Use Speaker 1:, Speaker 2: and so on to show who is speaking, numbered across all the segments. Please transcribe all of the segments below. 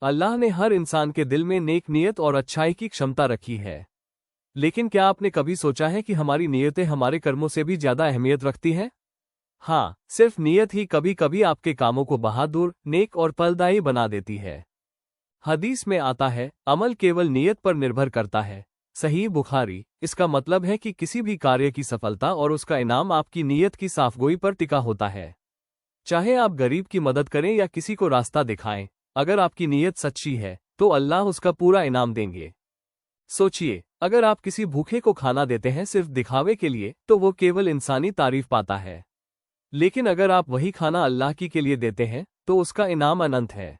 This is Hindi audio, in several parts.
Speaker 1: अल्लाह ने हर इंसान के दिल में नेक नीयत और अच्छाई की क्षमता रखी है। लेकिन क्या आपने कभी सोचा है कि हमारी नीयतें हमारे कर्मों से भी ज्यादा अहमियत रखती हैं? हाँ, सिर्फ नीयत ही कभी कभी आपके कामों को बहादुर, नेक और फलदायी बना देती है। हदीस में आता है, अमल केवल नीयत पर निर्भर करता है। सही बुखारी। इसका मतलब है कि किसी भी कार्य की सफलता और उसका इनाम आपकी नीयत की साफगोई पर टिका होता है। चाहे आप गरीब की मदद करें या किसी को रास्ता दिखाएं, अगर आपकी नीयत सच्ची है तो अल्लाह उसका पूरा इनाम देंगे। सोचिए, अगर आप किसी भूखे को खाना देते हैं सिर्फ दिखावे के लिए तो वो केवल इंसानी तारीफ पाता है। लेकिन अगर आप वही खाना अल्लाह के लिए देते हैं तो उसका इनाम अनंत है।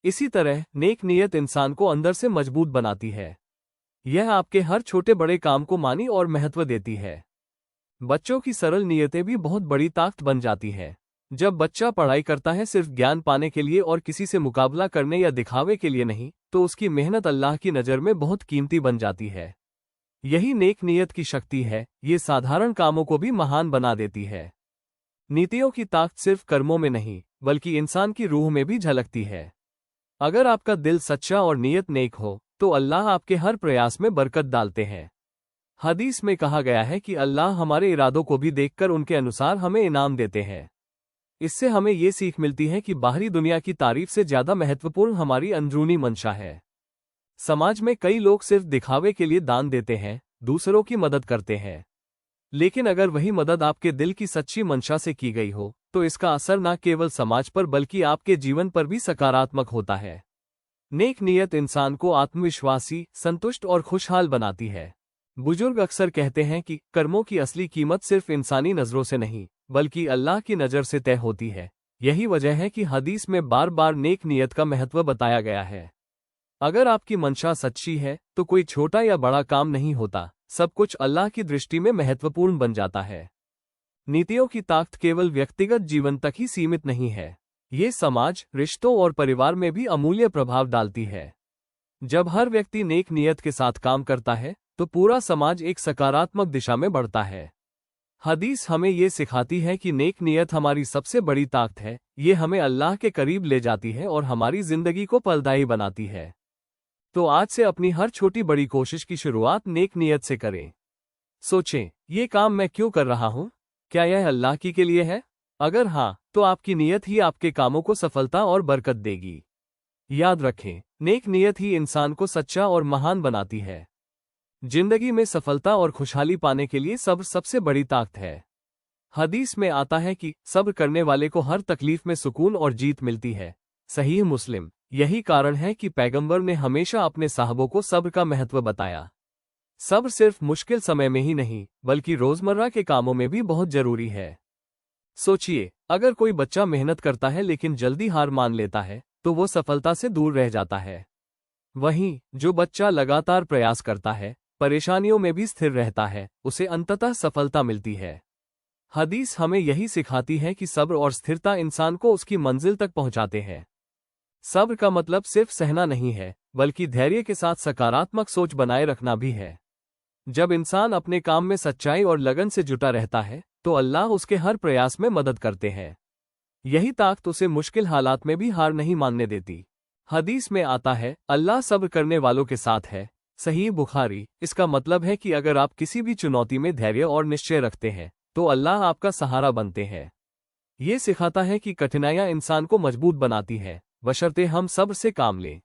Speaker 1: इसी तरह नेक नीयत इंसान को अंदर से मजबूत बनाती है। यह आपके हर छोटे बड़े काम को मानी और महत्व देती है। बच्चों की सरल नीयतें भी बहुत बड़ी ताकत बन जाती है। जब बच्चा पढ़ाई करता है सिर्फ ज्ञान पाने के लिए और किसी से मुकाबला करने या दिखावे के लिए नहीं, तो उसकी मेहनत अल्लाह की नज़र में बहुत कीमती बन जाती है। यही नेक नीयत की शक्ति है, ये साधारण कामों को भी महान बना देती है। नीतियों की ताकत सिर्फ कर्मों में नहीं, बल्कि इंसान की रूह में भी झलकती है। अगर आपका दिल सच्चा और नीयत नेक हो, तो अल्लाह आपके हर प्रयास में बरकत डालते हैं। हदीस में कहा गया है कि अल्लाह हमारे इरादों को भी देखकर उनके अनुसार हमें इनाम देते हैं। इससे हमें ये सीख मिलती है कि बाहरी दुनिया की तारीफ से ज्यादा महत्वपूर्ण हमारी अंदरूनी मंशा है। समाज में कई लोग सिर्फ दिखावे के लिए दान देते हैं, दूसरों की मदद करते हैं। लेकिन अगर वही मदद आपके दिल की सच्ची मंशा से की गई हो, तो इसका असर न केवल समाज पर बल्कि आपके जीवन पर भी सकारात्मक होता है। नेक नीयत इंसान को आत्मविश्वासी, संतुष्ट और खुशहाल बनाती है। बुजुर्ग अक्सर कहते हैं कि कर्मों की असली कीमत सिर्फ इंसानी नजरों से नहीं, बल्कि अल्लाह की नज़र से तय होती है। यही वजह है कि हदीस में बार बार नेक नीयत का महत्व बताया गया है। अगर आपकी मंशा सच्ची है तो कोई छोटा या बड़ा काम नहीं होता, सब कुछ अल्लाह की दृष्टि में महत्वपूर्ण बन जाता है। नीतियों की ताकत केवल व्यक्तिगत जीवन तक ही सीमित नहीं है, ये समाज, रिश्तों और परिवार में भी अमूल्य प्रभाव डालती है। जब हर व्यक्ति नेक नीयत के साथ काम करता है तो पूरा समाज एक सकारात्मक दिशा में बढ़ता है। हदीस हमें ये सिखाती है कि नेक नीयत हमारी सबसे बड़ी ताकत है, ये हमें अल्लाह के करीब ले जाती है और हमारी जिंदगी को फलदायी बनाती है। तो आज से अपनी हर छोटी बड़ी कोशिश की शुरुआत नेक नीयत से करें। सोचें, ये काम मैं क्यों कर रहा हूँ? क्या यह अल्लाह की के लिए है? अगर हाँ, तो आपकी नीयत ही आपके कामों को सफलता और बरकत देगी। याद रखें, नेक नीयत ही इंसान को सच्चा और महान बनाती है। जिंदगी में सफलता और खुशहाली पाने के लिए सब्र सबसे बड़ी ताकत है। हदीस में आता है कि सब्र करने वाले को हर तकलीफ में सुकून और जीत मिलती है। सहीह मुस्लिम। यही कारण है कि पैगंबर ने हमेशा अपने साहबों को सब्र का महत्व बताया। सब्र सिर्फ मुश्किल समय में ही नहीं, बल्कि रोजमर्रा के कामों में भी बहुत जरूरी है। सोचिए, अगर कोई बच्चा मेहनत करता है लेकिन जल्दी हार मान लेता है, तो वो सफलता से दूर रह जाता है। वहीं जो बच्चा लगातार प्रयास करता है, परेशानियों में भी स्थिर रहता है, उसे अंततः सफलता मिलती है। हदीस हमें यही सिखाती है कि सब्र और स्थिरता इंसान को उसकी मंजिल तक पहुंचाते हैं। सब्र का मतलब सिर्फ सहना नहीं है, बल्कि धैर्य के साथ सकारात्मक सोच बनाए रखना भी है। जब इंसान अपने काम में सच्चाई और लगन से जुटा रहता है, तो अल्लाह उसके हर प्रयास में मदद करते हैं। यही ताकत उसे मुश्किल हालात में भी हार नहीं मानने देती। हदीस में आता है, अल्लाह सब्र करने वालों के साथ है। सही बुखारी। इसका मतलब है कि अगर आप किसी भी चुनौती में धैर्य और निश्चय रखते हैं, तो अल्लाह आपका सहारा बनते हैं। ये सिखाता है कि कठिनाइयां इंसान को मजबूत बनाती है, बशर्ते हम सब्र से काम लें।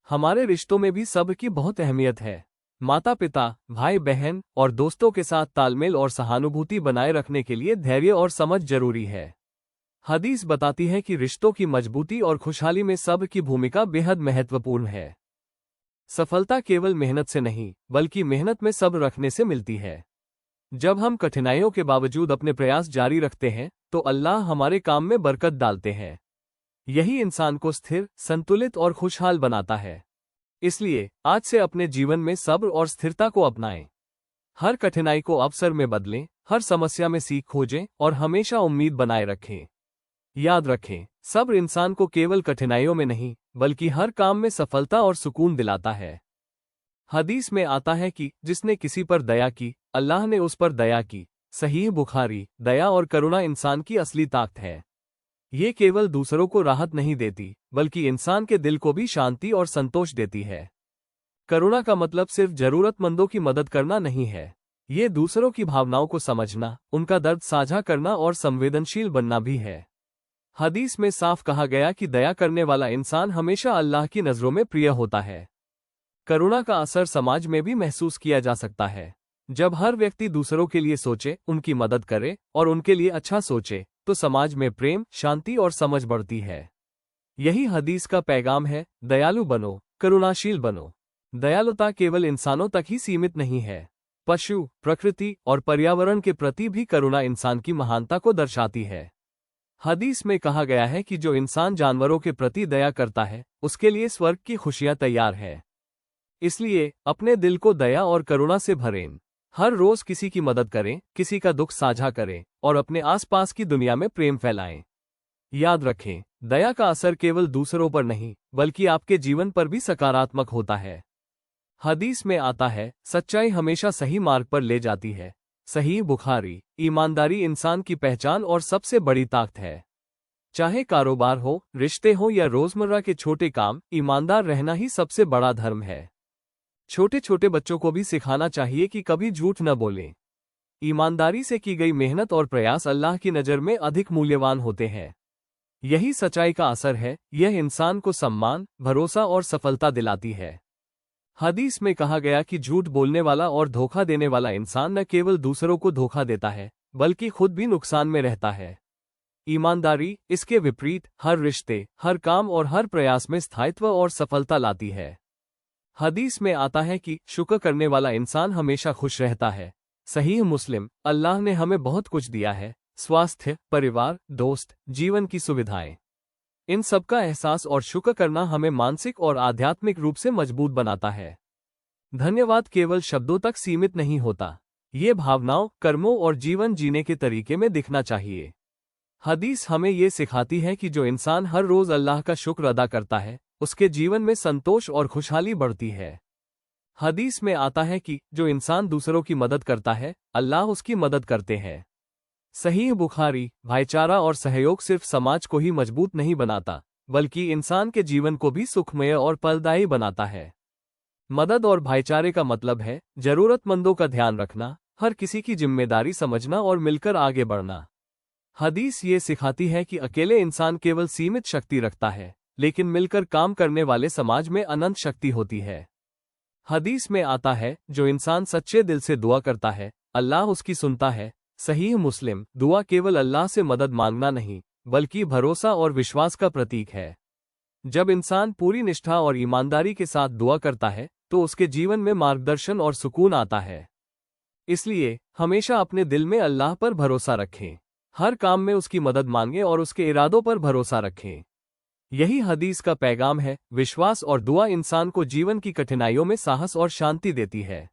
Speaker 1: हमारे रिश्तों में भी सब्र की बहुत अहमियत है। माता पिता, भाई बहन और दोस्तों के साथ तालमेल और सहानुभूति बनाए रखने के लिए धैर्य और समझ जरूरी है। हदीस बताती है कि रिश्तों की मजबूती और खुशहाली में सब्र की भूमिका बेहद महत्वपूर्ण है। सफलता केवल मेहनत से नहीं, बल्कि मेहनत में सब्र रखने से मिलती है। जब हम कठिनाइयों के बावजूद अपने प्रयास जारी रखते हैं, तो अल्लाह हमारे काम में बरकत डालते हैं। यही इंसान को स्थिर, संतुलित और खुशहाल बनाता है। इसलिए आज से अपने जीवन में सब्र और स्थिरता को अपनाएं। हर कठिनाई को अवसर में बदलें, हर समस्या में सीख खोजें और हमेशा उम्मीद बनाए रखें। याद रखें, सब्र इंसान को केवल कठिनाइयों में नहीं, बल्कि हर काम में सफलता और सुकून दिलाता है। हदीस में आता है कि जिसने किसी पर दया की, अल्लाह ने उस पर दया की। सहीह बुखारी। दया और करुणा इंसान की असली ताकत है। ये केवल दूसरों को राहत नहीं देती, बल्कि इंसान के दिल को भी शांति और संतोष देती है। करुणा का मतलब सिर्फ जरूरतमंदों की मदद करना नहीं है। ये दूसरों की भावनाओं को समझना, उनका दर्द साझा करना और संवेदनशील बनना भी है। हदीस में साफ कहा गया कि दया करने वाला इंसान हमेशा अल्लाह की नज़रों में प्रिय होता है। करुणा का असर समाज में भी महसूस किया जा सकता है। जब हर व्यक्ति दूसरों के लिए सोचे, उनकी मदद करे और उनके लिए अच्छा सोचे, तो समाज में प्रेम, शांति और समझ बढ़ती है। यही हदीस का पैगाम है, दयालु बनो, करुणाशील बनो। दयालुता केवल इंसानों तक ही सीमित नहीं है। पशु, प्रकृति और पर्यावरण के प्रति भी करुणा इंसान की महानता को दर्शाती है। हदीस में कहा गया है कि जो इंसान जानवरों के प्रति दया करता है, उसके लिए स्वर्ग की खुशियां तैयार है। इसलिए अपने दिल को दया और करुणा से भरें। हर रोज किसी की मदद करें, किसी का दुख साझा करें और अपने आसपास की दुनिया में प्रेम फैलाएं। याद रखें, दया का असर केवल दूसरों पर नहीं, बल्कि आपके जीवन पर भी सकारात्मक होता है। हदीस में आता है, सच्चाई हमेशा सही मार्ग पर ले जाती है। सही बुखारी। ईमानदारी इंसान की पहचान और सबसे बड़ी ताकत है। चाहे कारोबार हो, रिश्ते हो या रोजमर्रा के छोटे काम, ईमानदार रहना ही सबसे बड़ा धर्म है। छोटे छोटे बच्चों को भी सिखाना चाहिए कि कभी झूठ न बोलें। ईमानदारी से की गई मेहनत और प्रयास अल्लाह की नज़र में अधिक मूल्यवान होते हैं। यही सच्चाई का असर है, यह इंसान को सम्मान, भरोसा और सफलता दिलाती है। हदीस में कहा गया कि झूठ बोलने वाला और धोखा देने वाला इंसान न केवल दूसरों को धोखा देता है, बल्कि खुद भी नुकसान में रहता है। ईमानदारी, इसके विपरीत, हर रिश्ते, हर काम और हर प्रयास में स्थायित्व और सफलता लाती है। हदीस में आता है कि शुक्र करने वाला इंसान हमेशा खुश रहता है। सहीह मुस्लिम। अल्लाह ने हमें बहुत कुछ दिया है, स्वास्थ्य, परिवार, दोस्त, जीवन की सुविधाएं। इन सब का एहसास और शुक्र करना हमें मानसिक और आध्यात्मिक रूप से मजबूत बनाता है। धन्यवाद केवल शब्दों तक सीमित नहीं होता, ये भावनाओं, कर्मों और जीवन जीने के तरीके में दिखना चाहिए। हदीस हमें ये सिखाती है कि जो इंसान हर रोज अल्लाह का शुक्र अदा करता है, उसके जीवन में संतोष और खुशहाली बढ़ती है। हदीस में आता है कि जो इंसान दूसरों की मदद करता है, अल्लाह उसकी मदद करते हैं। सहीह बुखारी। भाईचारा और सहयोग सिर्फ समाज को ही मजबूत नहीं बनाता, बल्कि इंसान के जीवन को भी सुखमय और फलदायी बनाता है। मदद और भाईचारे का मतलब है जरूरतमंदों का ध्यान रखना, हर किसी की जिम्मेदारी समझना और मिलकर आगे बढ़ना। हदीस ये सिखाती है कि अकेले इंसान केवल सीमित शक्ति रखता है, लेकिन मिलकर काम करने वाले समाज में अनंत शक्ति होती है। हदीस में आता है, जो इंसान सच्चे दिल से दुआ करता है, अल्लाह उसकी सुनता है। सहीह मुस्लिम। दुआ केवल अल्लाह से मदद मांगना नहीं, बल्कि भरोसा और विश्वास का प्रतीक है। जब इंसान पूरी निष्ठा और ईमानदारी के साथ दुआ करता है, तो उसके जीवन में मार्गदर्शन और सुकून आता है। इसलिए हमेशा अपने दिल में अल्लाह पर भरोसा रखें, हर काम में उसकी मदद मांगें और उसके इरादों पर भरोसा रखें। यही हदीस का पैगाम है। विश्वास और दुआ इंसान को जीवन की कठिनाइयों में साहस और शांति देती है।